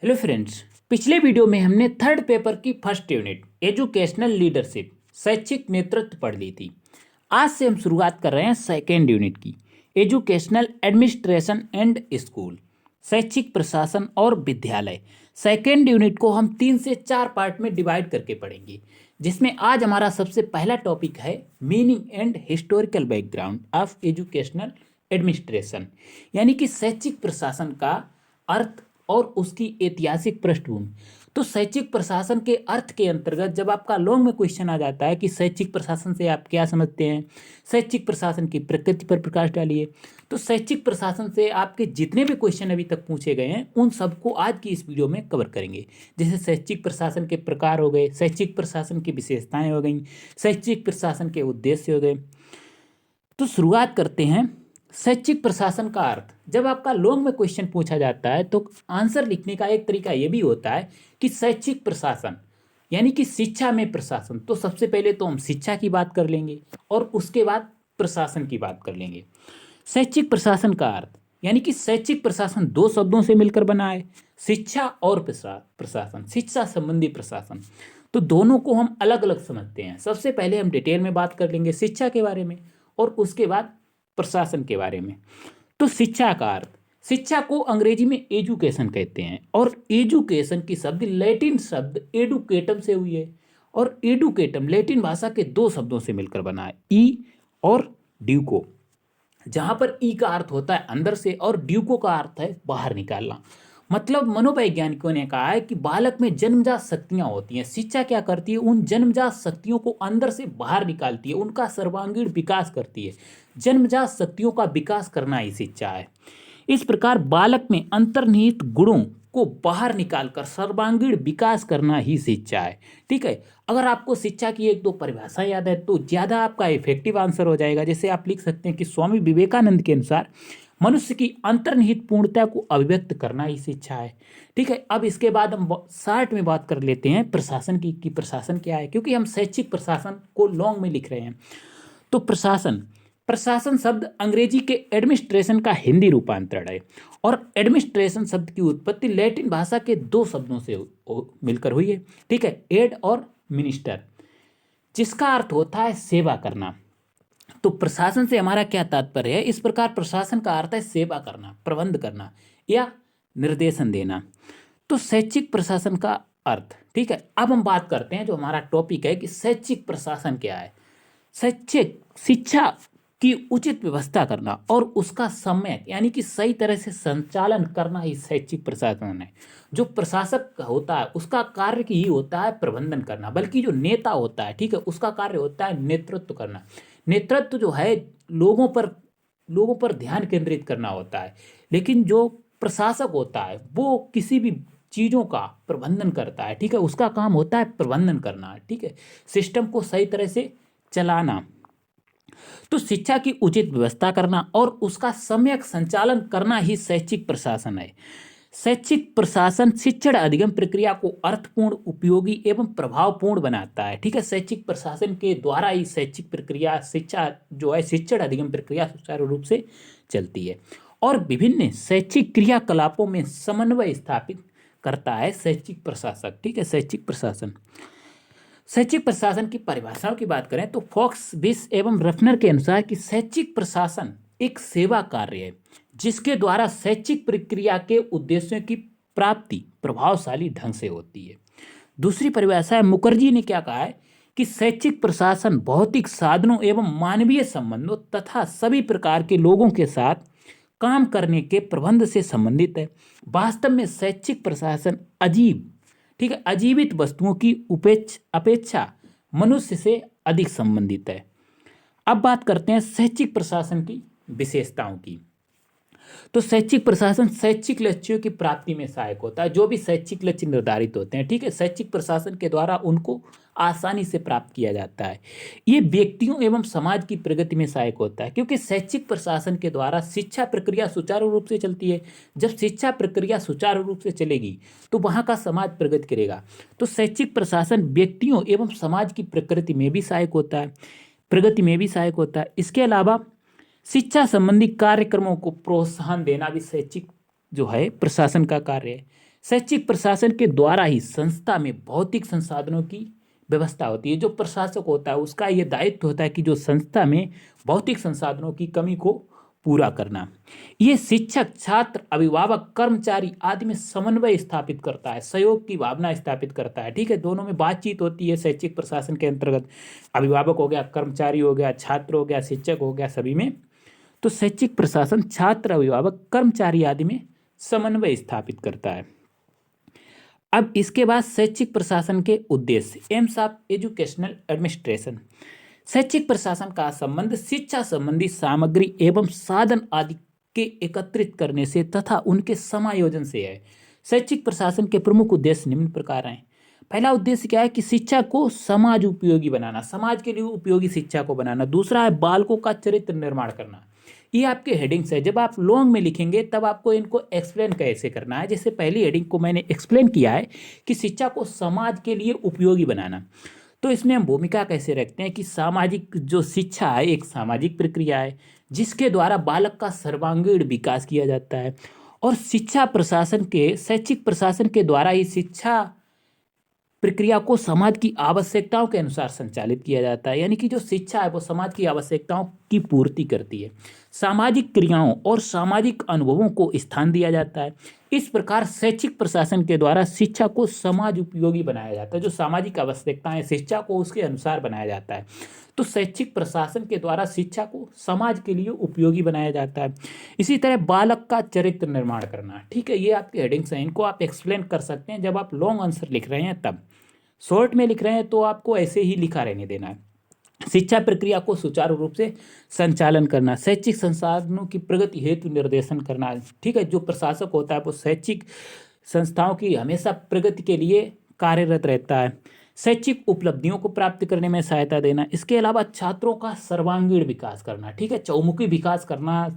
Hello friends, पिछले video में हमने थर्ड पेपर की फर्स्ट यूनिट एजुकेशनल लीडरशिप शैक्षिक नेतृत्व पढ़ ली थी। आज से हम शुरुआत कर रहे हैं सेकेंड यूनिट की एजुकेशनल एडमिनिस्ट्रेशन एंड स्कूल शैक्षिक प्रशासन और विद्यालय। सेकेंड यूनिट को हम 3 से 4 पार्ट में डिवाइड करके पढ़ेंगे, जिसमें आज हमारा सबसे पहला टॉपिक है meaning and historical background of educational administration, यानी कि शैक्षिक प्रशासन का अर्थ और उसकी ऐतिहासिक पृष्ठभूमि। तो शैक्षिक प्रशासन के अर्थ के अंतर्गत जब आपका लॉन्ग में क्वेश्चन आ जाता है कि शैक्षिक प्रशासन से आप क्या समझते हैं, शैक्षिक प्रशासन की प्रकृति पर प्रकाश डालिए, तो शैक्षिक प्रशासन से आपके जितने भी क्वेश्चन अभी तक पूछे गए हैं उन सबको आज की इस वीडियो में कवर करेंगे। जैसे शैक्षिक प्रशासन के प्रकार हो गए, शैक्षिक प्रशासन की विशेषताएं हो गई, शैक्षिक प्रशासन के उद्देश्य हो गए। तो शुरुआत करते हैं शैक्षिक प्रशासन का अर्थ। जब आपका लॉन्ग में क्वेश्चन पूछा जाता है तो आंसर लिखने का एक तरीका यह भी होता है कि शैक्षिक प्रशासन यानी कि शिक्षा में प्रशासन। तो सबसे पहले तो हम शिक्षा की बात कर लेंगे और उसके बाद प्रशासन की बात कर लेंगे। शैक्षिक प्रशासन का अर्थ यानी कि शैक्षिक प्रशासन 2 शब्दों से मिलकर बना है, शिक्षा और प्रशासन, शिक्षा संबंधी प्रशासन। तो दोनों को हम अलग अलग समझते हैं। सबसे पहले हम डिटेल में बात कर लेंगे शिक्षा के बारे में और उसके बाद प्रशासन के बारे में। तो शिक्षा का अर्थ, शिक्षा को अंग्रेजी में एजुकेशन कहते हैं और एजुकेशन की शब्द लैटिन शब्द एडुकेटम से हुई है और एडुकेटम लैटिन भाषा के 2 शब्दों से मिलकर बना है, ई और ड्यूको, जहां पर ई का अर्थ होता है अंदर से और ड्यूको का अर्थ है बाहर निकालना। मतलब मनोवैज्ञानिकों ने कहा है कि बालक में जन्मजात शक्तियां होती हैं। शिक्षा क्या करती है, उन जन्मजात शक्तियों को अंदर से बाहर निकालती है, उनका सर्वांगीण विकास करती है। जन्मजात शक्तियों का विकास करना ही शिक्षा है। इस प्रकार बालक में अंतर्निहित गुणों को बाहर निकालकर सर्वांगीण विकास करना ही शिक्षा है। ठीक है, अगर आपको शिक्षा की 1-2 परिभाषा याद है तो ज़्यादा आपका इफेक्टिव आंसर हो जाएगा। जैसे आप लिख सकते हैं कि स्वामी विवेकानंद के अनुसार मनुष्य की अंतर्निहित पूर्णता को अभिव्यक्त करना ही शिक्षा है। ठीक है, अब इसके बाद हम शार्ट में बात कर लेते हैं प्रशासन की कि प्रशासन क्या है, क्योंकि हम शैक्षिक प्रशासन को लॉन्ग में लिख रहे हैं। तो प्रशासन, प्रशासन शब्द अंग्रेजी के एडमिनिस्ट्रेशन का हिंदी रूपांतरण है और एडमिनिस्ट्रेशन शब्द की उत्पत्ति लैटिन भाषा के 2 शब्दों से मिलकर हुई है। ठीक है, एड और मिनिस्टर, जिसका अर्थ होता है सेवा करना। तो प्रशासन से हमारा क्या तात्पर्य है, इस प्रकार प्रशासन का अर्थ है सेवा करना, प्रबंध करना या निर्देशन देना। तो शैक्षिक प्रशासन का अर्थ। ठीक है, अब हम बात करते हैं जो हमारा टॉपिक है कि शैक्षिक प्रशासन क्या है। शैक्षिक शिक्षा की उचित व्यवस्था करना और उसका समय यानी कि सही तरह से संचालन करना ही शैक्षिक प्रशासन है। जो प्रशासक होता है उसका कार्य ही होता है प्रबंधन करना, बल्कि जो नेता होता है, ठीक है, उसका कार्य होता है नेतृत्व करना। नेतृत्व जो है लोगों पर ध्यान केंद्रित करना होता है, लेकिन जो प्रशासक होता है वो किसी भी चीज़ों का प्रबंधन करता है। ठीक है, उसका काम होता है प्रबंधन करना। ठीक है, सिस्टम को सही तरह से चलाना। तो शिक्षा की उचित व्यवस्था करना और उसका सम्यक संचालन करना ही शैक्षिक प्रशासन है। शैक्षिक प्रशासन शिक्षण अधिगम प्रक्रिया को अर्थपूर्ण, उपयोगी एवं प्रभावपूर्ण बनाता है। ठीक है, शैक्षिक प्रशासन के द्वारा ही शैक्षिक प्रक्रिया शिक्षा जो है शिक्षण अधिगम प्रक्रिया सुचारू रूप से चलती है और विभिन्न शैक्षिक क्रियाकलापों में समन्वय स्थापित करता है शैक्षिक प्रशासक। ठीक है, शैक्षिक प्रशासन। शैक्षिक प्रशासन की परिभाषाओं की बात करें तो फॉक्स, बिस एवं रफनर के अनुसार कि शैक्षिक प्रशासन एक सेवा कार्य है जिसके द्वारा शैक्षिक प्रक्रिया के उद्देश्यों की प्राप्ति प्रभावशाली ढंग से होती है। दूसरी परिभाषा है मुखर्जी ने क्या कहा है कि शैक्षिक प्रशासन भौतिक साधनों एवं मानवीय संबंधों तथा सभी प्रकार के लोगों के साथ काम करने के प्रबंध से संबंधित है। वास्तव में शैक्षिक प्रशासन अजीब, ठीक है, अजीवित वस्तुओं की अपेक्षा मनुष्य से अधिक संबंधित है। अब बात करते हैं शैक्षिक प्रशासन की विशेषताओं की। तो शैक्षिक प्रशासन शैक्षिक लक्ष्यों की प्राप्ति में सहायक होता है। जो भी शैक्षिक लक्ष्य निर्धारित होते हैं, ठीक है, शैक्षिक प्रशासन के द्वारा उनको आसानी से प्राप्त किया जाता है। ये व्यक्तियों एवं समाज की प्रगति में सहायक होता है, क्योंकि शैक्षिक प्रशासन के द्वारा शिक्षा प्रक्रिया सुचारू रूप से चलती है। जब शिक्षा प्रक्रिया सुचारू रूप से चलेगी तो वहाँ का समाज प्रगति करेगा। तो शैक्षिक प्रशासन व्यक्तियों एवं समाज की प्रकृति में भी सहायक होता है, प्रगति में भी सहायक होता है। इसके अलावा शिक्षा संबंधी कार्यक्रमों को प्रोत्साहन देना भी शैक्षिक जो है प्रशासन का कार्य है। शैक्षिक प्रशासन के द्वारा ही संस्था में भौतिक संसाधनों की व्यवस्था होती है। जो प्रशासक होता है उसका ये दायित्व होता है कि जो संस्था में भौतिक संसाधनों की कमी को पूरा करना। ये शिक्षक, छात्र, अभिभावक, कर्मचारी आदि में समन्वय स्थापित करता है, सहयोग की भावना स्थापित करता है। ठीक है, दोनों में बातचीत होती है शैक्षिक प्रशासन के अंतर्गत। अभिभावक हो गया, कर्मचारी हो गया, छात्र हो गया, शिक्षक हो गया, सभी में। तो शैक्षिक प्रशासन छात्र, अभिभावक, कर्मचारी आदि में समन्वय स्थापित करता है। अब इसके बाद शैक्षिक प्रशासन के उद्देश्य, एम्स ऑफ एजुकेशनल एडमिनिस्ट्रेशन। शैक्षिक प्रशासन का संबंध शिक्षा संबंधी सामग्री एवं साधन आदि के एकत्रित करने से तथा उनके समायोजन से है। शैक्षिक प्रशासन के प्रमुख उद्देश्य निम्न प्रकार हैं। पहला उद्देश्य क्या है कि शिक्षा को समाज उपयोगी बनाना, समाज के लिए उपयोगी शिक्षा को बनाना। दूसरा है बालकों का चरित्र निर्माण करना। ये आपके हेडिंग्स है, जब आप लॉन्ग में लिखेंगे तब आपको इनको एक्सप्लेन कैसे करना है। जैसे पहली हेडिंग को मैंने एक्सप्लेन किया है कि शिक्षा को समाज के लिए उपयोगी बनाना, तो इसमें हम भूमिका कैसे रखते हैं कि सामाजिक जो शिक्षा है एक सामाजिक प्रक्रिया है जिसके द्वारा बालक का सर्वांगीण विकास किया जाता है, और शिक्षा प्रशासन के, शैक्षिक प्रशासन के द्वारा ही शिक्षा प्रक्रिया को समाज की आवश्यकताओं के अनुसार संचालित किया जाता है। यानी कि जो शिक्षा है वो समाज की आवश्यकताओं की पूर्ति करती है। सामाजिक क्रियाओं और सामाजिक अनुभवों को स्थान दिया जाता है। इस प्रकार शैक्षिक प्रशासन के द्वारा शिक्षा को समाज उपयोगी बनाया जाता है। जो सामाजिक आवश्यकताएं शिक्षा को उसके अनुसार बनाया जाता है। तो शैक्षिक प्रशासन के द्वारा शिक्षा को समाज के लिए उपयोगी बनाया जाता है। इसी तरह बालक का चरित्र निर्माण करना। ठीक है, ये आपके हेडिंग्स हैं, इनको आप एक्सप्लेन कर सकते हैं जब आप लॉन्ग आंसर लिख रहे हैं तब। शॉर्ट में लिख रहे हैं तो आपको ऐसे ही लिखा रहने देना है। शिक्षा प्रक्रिया को सुचारू रूप से संचालन करना, शैक्षिक संसाधनों की प्रगति हेतु निर्देशन करना। ठीक है, जो प्रशासक होता है वो शैक्षिक संस्थाओं की हमेशा प्रगति के लिए कार्यरत रहता है। शैक्षिक उपलब्धियों को प्राप्त करने में सहायता देना। इसके अलावा छात्रों का सर्वांगीण विकास करना। ठीक है, चौमुखी विकास करना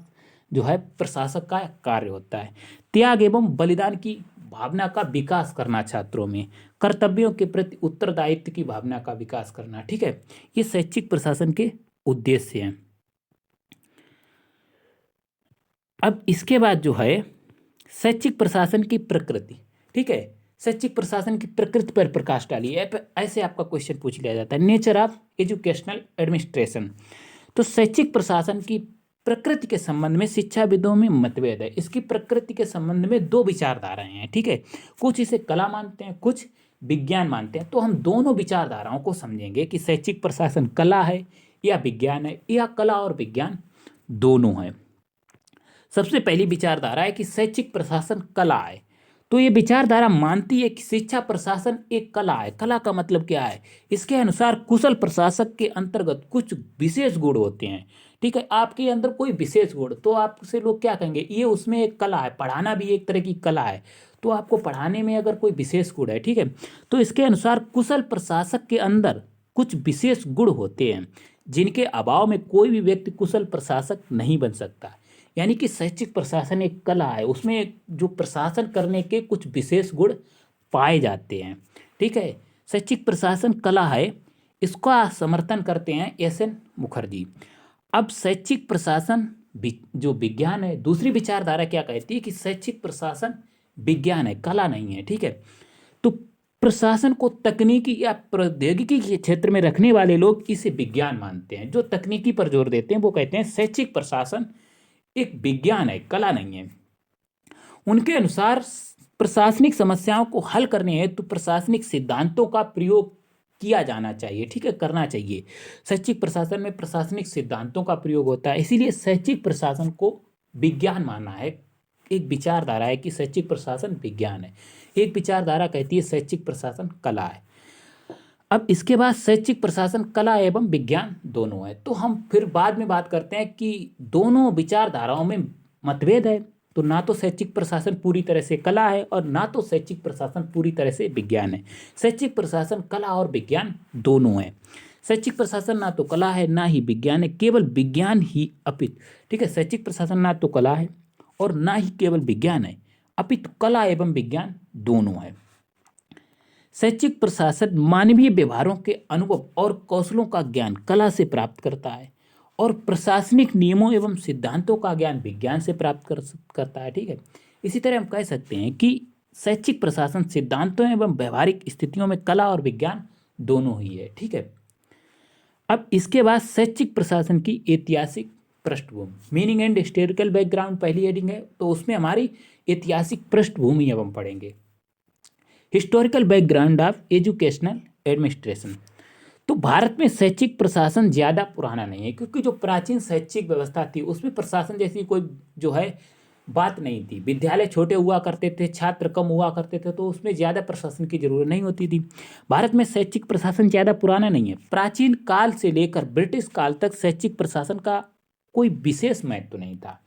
जो है प्रशासक का कार्य होता है। त्याग एवं बलिदान की भावना का विकास करना छात्रों में। कर्तव्यों के प्रति उत्तरदायित्व की भावना का विकास करना। ठीक है, ये शैक्षिक प्रशासन के उद्देश्य हैं। अब इसके बाद जो है शैक्षिक प्रशासन की प्रकृति। ठीक है, शैक्षिक प्रशासन की प्रकृति पर प्रकाश डालिए, ऐसे आपका क्वेश्चन पूछ लिया जाता है। Nature of educational administration. तो शैक्षिक प्रशासन की प्रकृति के संबंध में शिक्षाविदों में मतभेद है। इसकी प्रकृति के संबंध में दो विचारधाराएं हैं। ठीक है, कुछ इसे कला मानते हैं, कुछ विज्ञान मानते हैं। तो हम दोनों विचारधाराओं को समझेंगे कि शैक्षिक प्रशासन कला है या विज्ञान है, या कला और विज्ञान दोनों है। सबसे पहली विचारधारा है कि शैक्षिक प्रशासन कला है। तो ये विचारधारा मानती है कि शिक्षा प्रशासन एक कला है। कला का मतलब क्या है? इसके अनुसार कुशल प्रशासक के अंतर्गत कुछ विशेष गुण होते हैं। ठीक है, आपके अंदर कोई विशेष गुण, तो आपसे लोग क्या कहेंगे, ये उसमें एक कला है। पढ़ाना भी एक तरह की कला है, तो आपको पढ़ाने में अगर कोई विशेष गुण है, ठीक है, तो इसके अनुसार कुशल प्रशासक के अंदर कुछ विशेष गुण होते हैं जिनके अभाव में कोई भी व्यक्ति कुशल प्रशासक नहीं बन सकता। यानी कि शैक्षिक प्रशासन एक कला है, उसमें जो प्रशासन करने के कुछ विशेष गुण पाए जाते हैं। ठीक है, शैक्षिक प्रशासन कला है, इसका समर्थन करते हैं एस.एन. मुखर्जी। अब शैक्षिक प्रशासन जो विज्ञान है, दूसरी विचारधारा क्या कहती है कि शैक्षिक प्रशासन विज्ञान है, कला नहीं है। ठीक है, तो प्रशासन को तकनीकी या प्रौद्योगिकी के क्षेत्र में रखने वाले लोग इसे विज्ञान मानते हैं। जो तकनीकी पर जोर देते हैं वो कहते हैं शैक्षिक प्रशासन एक विज्ञान है, कला नहीं है। उनके अनुसार प्रशासनिक समस्याओं को हल करने हेतु प्रशासनिक सिद्धांतों का प्रयोग किया जाना चाहिए। ठीक है, करना चाहिए। शैक्षिक प्रशासन में प्रशासनिक सिद्धांतों का प्रयोग होता है, इसीलिए शैक्षिक प्रशासन को विज्ञान मानना है। एक विचारधारा है कि शैक्षिक प्रशासन विज्ञान है, एक विचारधारा कहती है शैक्षिक प्रशासन कला है। अब इसके बाद शैक्षिक प्रशासन कला एवं विज्ञान दोनों है। तो हम फिर बाद में बात करते हैं कि दोनों विचारधाराओं में मतभेद है, तो ना तो शैक्षिक प्रशासन पूरी तरह से कला है और ना तो शैक्षिक प्रशासन पूरी तरह से विज्ञान है। शैक्षिक प्रशासन कला और विज्ञान दोनों है। शैक्षिक प्रशासन ना तो कला है ना ही विज्ञान है, केवल विज्ञान ही अपितु। ठीक है, शैक्षिक प्रशासन ना तो कला है और ना ही केवल विज्ञान है, अपितु कला एवं विज्ञान दोनों है। शैक्षिक प्रशासन मानवीय व्यवहारों के अनुभव और कौशलों का ज्ञान कला से प्राप्त करता है और प्रशासनिक नियमों एवं सिद्धांतों का ज्ञान विज्ञान से प्राप्त करता है। ठीक है, इसी तरह हम कह सकते हैं कि शैक्षिक प्रशासन सिद्धांतों एवं व्यवहारिक स्थितियों में कला और विज्ञान दोनों ही है। ठीक है, अब इसके बाद शैक्षिक प्रशासन की ऐतिहासिक पृष्ठभूमि, मीनिंग एंड हिस्टोरिकल बैकग्राउंड पहली हेडिंग है, तो उसमें हमारी ऐतिहासिक पृष्ठभूमि अब हम पढ़ेंगे। Historical background of educational administration. तो भारत में शैक्षिक प्रशासन ज़्यादा पुराना नहीं है, क्योंकि जो प्राचीन शैक्षिक व्यवस्था थी उसमें प्रशासन जैसी कोई जो है बात नहीं थी। विद्यालय छोटे हुआ करते थे, छात्र कम हुआ करते थे, तो उसमें ज़्यादा प्रशासन की जरूरत नहीं होती थी। भारत में शैक्षिक प्रशासन ज़्यादा पुराना नहीं है। प्राचीन काल से लेकर ब्रिटिश काल तक शैक्षिक प्रशासन का कोई विशेष महत्व नहीं था।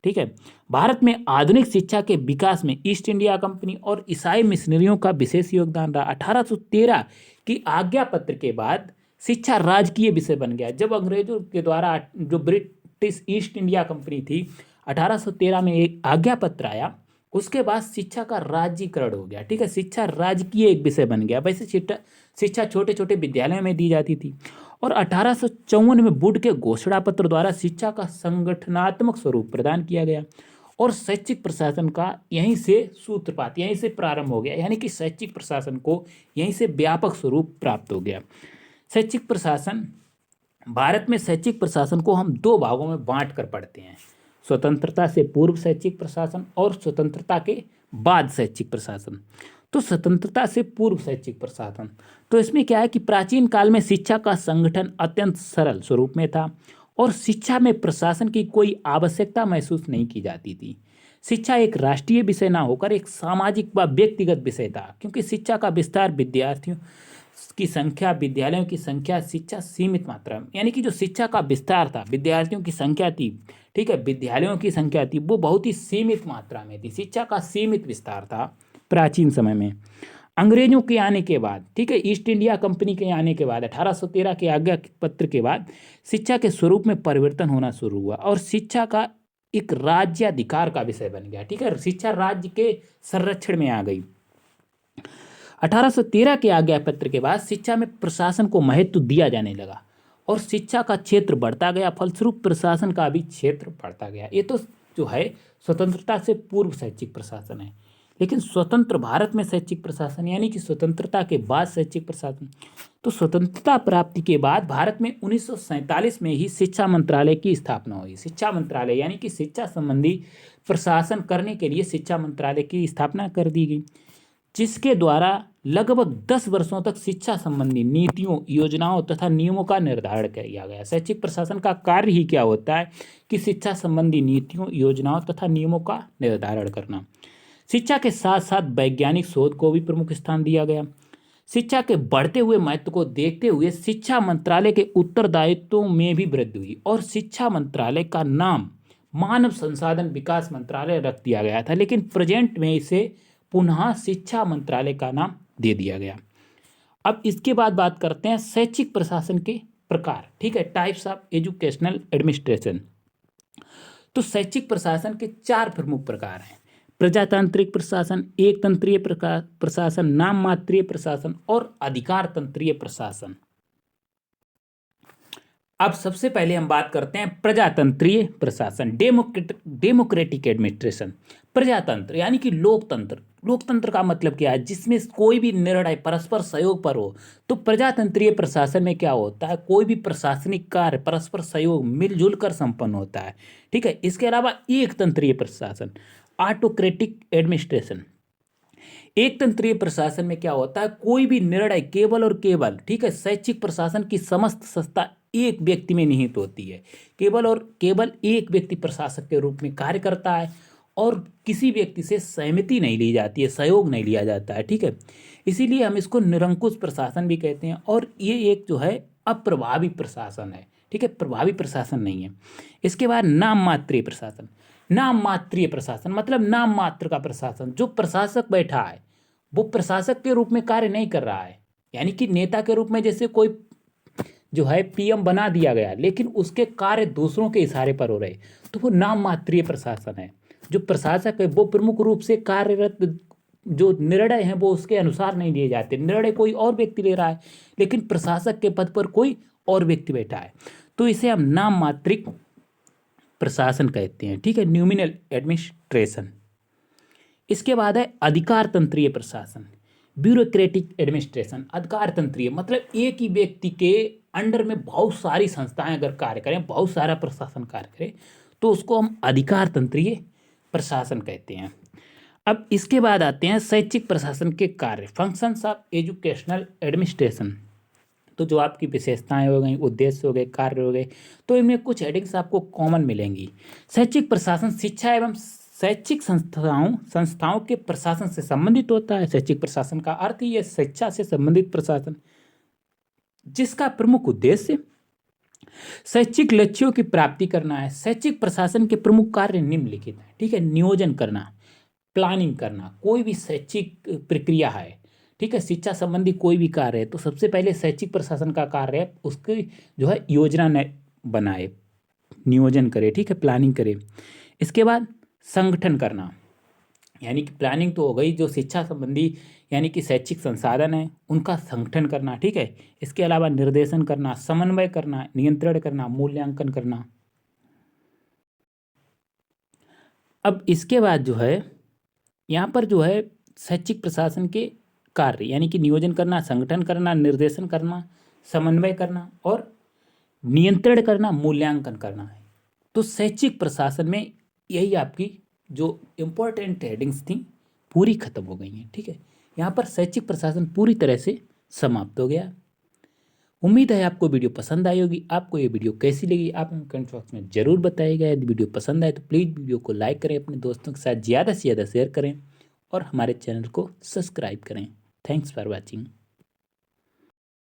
ठीक है, भारत में आधुनिक शिक्षा के विकास में ईस्ट इंडिया कंपनी और ईसाई मिशनरियों का विशेष योगदान रहा। 1813 की आज्ञा पत्र के बाद शिक्षा राजकीय विषय बन गया। जब अंग्रेजों के द्वारा जो ब्रिटिश ईस्ट इंडिया कंपनी थी, 1813 में एक आज्ञा पत्र आया, उसके बाद शिक्षा का राज्यीकरण हो गया। ठीक है, शिक्षा राजकीय एक विषय बन गया। वैसे शिक्षा छोटे छोटे विद्यालयों में दी जाती थी, और 1854 में वुड के घोषणा पत्र द्वारा शिक्षा का संगठनात्मक स्वरूप प्रदान किया गया, और शैक्षिक प्रशासन का यहीं से सूत्रपात, यहीं से प्रारंभ हो गया। यानी कि शैक्षिक प्रशासन को यहीं से व्यापक स्वरूप प्राप्त हो गया। शैक्षिक प्रशासन, भारत में शैक्षिक प्रशासन को हम दो भागों में बांट कर पढ़ते हैं, स्वतंत्रता से पूर्व शैक्षिक प्रशासन और स्वतंत्रता के बाद शैक्षिक प्रशासन। तो स्वतंत्रता से पूर्व शैक्षिक प्रशासन, तो इसमें क्या है कि प्राचीन काल में शिक्षा का संगठन अत्यंत सरल स्वरूप में था, और शिक्षा में प्रशासन की कोई आवश्यकता महसूस नहीं की जाती थी। शिक्षा एक राष्ट्रीय विषय ना होकर एक सामाजिक व व्यक्तिगत विषय था, क्योंकि शिक्षा का विस्तार, विद्यार्थियों की संख्या, विद्यालयों की संख्या, शिक्षा सीमित मात्रा में, यानी कि जो शिक्षा का विस्तार था, विद्यार्थियों की संख्या थी, ठीक है, विद्यालयों की संख्या थी, वो बहुत ही सीमित मात्रा में थी। शिक्षा का सीमित विस्तार था प्राचीन समय में। अंग्रेजों के आने के बाद, ठीक है, ईस्ट इंडिया कंपनी के आने के बाद, 1813 के आज्ञा पत्र के बाद शिक्षा के स्वरूप में परिवर्तन होना शुरू हुआ, और शिक्षा का एक राज्याधिकार का विषय बन गया। ठीक है, शिक्षा राज्य के संरक्षण में आ गई। 1813 के आज्ञा पत्र के बाद शिक्षा में प्रशासन को महत्व दिया जाने लगा, और शिक्षा का क्षेत्र बढ़ता गया, फलस्वरूप प्रशासन का भी क्षेत्र बढ़ता गया। ये तो जो है स्वतंत्रता से पूर्व शैक्षिक प्रशासन है। लेकिन स्वतंत्र भारत में शैक्षिक प्रशासन, यानी कि स्वतंत्रता के बाद शैक्षिक प्रशासन, तो स्वतंत्रता प्राप्ति के बाद भारत में 1947 में ही शिक्षा मंत्रालय की स्थापना हुई। शिक्षा मंत्रालय यानी कि शिक्षा संबंधी प्रशासन करने के लिए शिक्षा मंत्रालय की स्थापना कर दी गई, जिसके द्वारा लगभग 10 वर्षों तक शिक्षा संबंधी नीतियों, योजनाओं तथा नियमों का निर्धारण किया गया। शैक्षिक प्रशासन का कार्य ही क्या होता है कि शिक्षा संबंधी नीतियों, योजनाओं तथा नियमों का निर्धारण करना। शिक्षा के साथ साथ वैज्ञानिक शोध को भी प्रमुख स्थान दिया गया। शिक्षा के बढ़ते हुए महत्व को देखते हुए शिक्षा मंत्रालय के उत्तरदायित्वों में भी वृद्धि हुई, और शिक्षा मंत्रालय का नाम मानव संसाधन विकास मंत्रालय रख दिया गया था, लेकिन प्रेजेंट में इसे पुनः शिक्षा मंत्रालय का नाम दे दिया गया। अब इसके बाद बात करते हैं शैक्षिक प्रशासन के प्रकार। ठीक है, टाइप्स ऑफ एजुकेशनल एडमिनिस्ट्रेशन। तो शैक्षिक प्रशासन के 4 प्रमुख प्रकार हैं: प्रजातांत्रिक प्रशासन, एक तंत्रीय प्रशासन, नाम मात्रीय प्रशासन और अधिकार तंत्रीय प्रशासन। अब सबसे पहले हम बात करते हैं प्रजातंत्रीय प्रशासन, डेमोक्रेटिक एडमिनिस्ट्रेशन। प्रजातंत्र यानी कि लोकतंत्र। लोकतंत्र का मतलब क्या है? जिसमें कोई भी निर्णय परस्पर सहयोग पर हो। तो प्रजातंत्रीय प्रशासन में क्या होता है? कोई भी प्रशासनिक कार्य परस्पर सहयोग, मिलजुल कर संपन्न होता है। ठीक है, इसके अलावा एक तंत्रीय प्रशासन, ऑटोक्रेटिक एडमिनिस्ट्रेशन। एक तंत्रीय प्रशासन में क्या होता है? कोई भी निर्णय केवल और केवल, ठीक है, शैक्षिक प्रशासन की समस्त सत्ता एक व्यक्ति में निहित होती है। केवल और केवल एक व्यक्ति प्रशासक के रूप में कार्य करता है, और किसी व्यक्ति से सहमति नहीं ली जाती है, सहयोग नहीं लिया जाता है। ठीक है, इसीलिए हम इसको निरंकुश प्रशासन भी कहते हैं, और ये एक जो है अप्रभावी प्रशासन है। ठीक है, प्रभावी प्रशासन नहीं है। इसके बाद नाम मात्रीय प्रशासन। नाम मात्रीय प्रशासन मतलब नाम मात्र का प्रशासन। जो प्रशासक बैठा है वो प्रशासक के रूप में कार्य नहीं कर रहा है, यानी कि नेता के रूप में, जैसे कोई जो है पीएम बना दिया गया, लेकिन उसके कार्य दूसरों के इशारे पर हो रहे, तो वो नाम मात्रीय प्रशासन है। जो प्रशासक है वो प्रमुख रूप से कार्यरत, जो निर्णय हैं वो उसके अनुसार नहीं लिए जाते। निर्णय कोई और व्यक्ति ले रहा है, लेकिन प्रशासक के पद पर कोई और व्यक्ति बैठा है, तो इसे हम नाम मात्रिक प्रशासन कहते हैं। ठीक है, न्यूमिनल एडमिनिस्ट्रेशन। इसके बाद है अधिकार तंत्रीय प्रशासन, ब्यूरोक्रेटिक एडमिनिस्ट्रेशन। अधिकार तंत्रीय मतलब एक ही व्यक्ति के अंडर में बहुत सारी संस्थाएं अगर कार्य करें, बहुत सारा प्रशासन कार्य करे, तो उसको हम अधिकार तंत्रीय प्रशासन कहते हैं। अब इसके बाद आते हैं शैक्षिक प्रशासन के कार्य, फंक्शंस ऑफ एजुकेशनल एडमिनिस्ट्रेशन। तो जो आपकी विशेषताएं हो गई, उद्देश्य हो गए, कार्य हो गए, तो इनमें कुछ हेडिंग्स आपको कॉमन मिलेंगी। शैक्षिक प्रशासन शिक्षा एवं शैक्षिक संस्थाओं के प्रशासन से संबंधित होता है। शैक्षिक प्रशासन का अर्थ ही है शिक्षा से संबंधित प्रशासन, जिसका प्रमुख उद्देश्य शैक्षिक लक्ष्यों की प्राप्ति करना है। शैक्षिक प्रशासन के प्रमुख कार्य निम्नलिखित हैं, ठीक है। नियोजन करना, प्लानिंग करना, कोई भी शैक्षिक प्रक्रिया है, ठीक है, शिक्षा संबंधी कोई भी कार्य है, तो सबसे पहले शैक्षिक प्रशासन का कार्य है उसकी जो है योजना बनाए, नियोजन करे, ठीक है, प्लानिंग करे। इसके बाद संगठन करना, यानी कि प्लानिंग तो हो गई, जो शिक्षा संबंधी यानी कि शैक्षिक संसाधन है उनका संगठन करना, ठीक है। इसके अलावा निर्देशन करना, समन्वय करना, नियंत्रण करना, मूल्यांकन करना। अब इसके बाद जो है यहाँ पर जो है शैक्षिक प्रशासन के कार्य यानी कि नियोजन करना, संगठन करना, निर्देशन करना, समन्वय करना और नियंत्रण करना, मूल्यांकन करना है। तो शैक्षिक प्रशासन में यही आपकी जो इम्पोर्टेंट हेडिंग्स थी पूरी खत्म हो गई हैं, ठीक है। यहाँ पर शैक्षिक प्रशासन पूरी तरह से समाप्त हो गया। उम्मीद है आपको वीडियो पसंद आई होगी। आपको ये वीडियो कैसी लगी आप कमेंट बॉक्स में ज़रूर बताइएगा। यदि वीडियो पसंद आए तो प्लीज़ वीडियो को लाइक करें, अपने दोस्तों के साथ ज़्यादा से ज़्यादा शेयर करें और हमारे चैनल को सब्सक्राइब करें। Thanks for watching.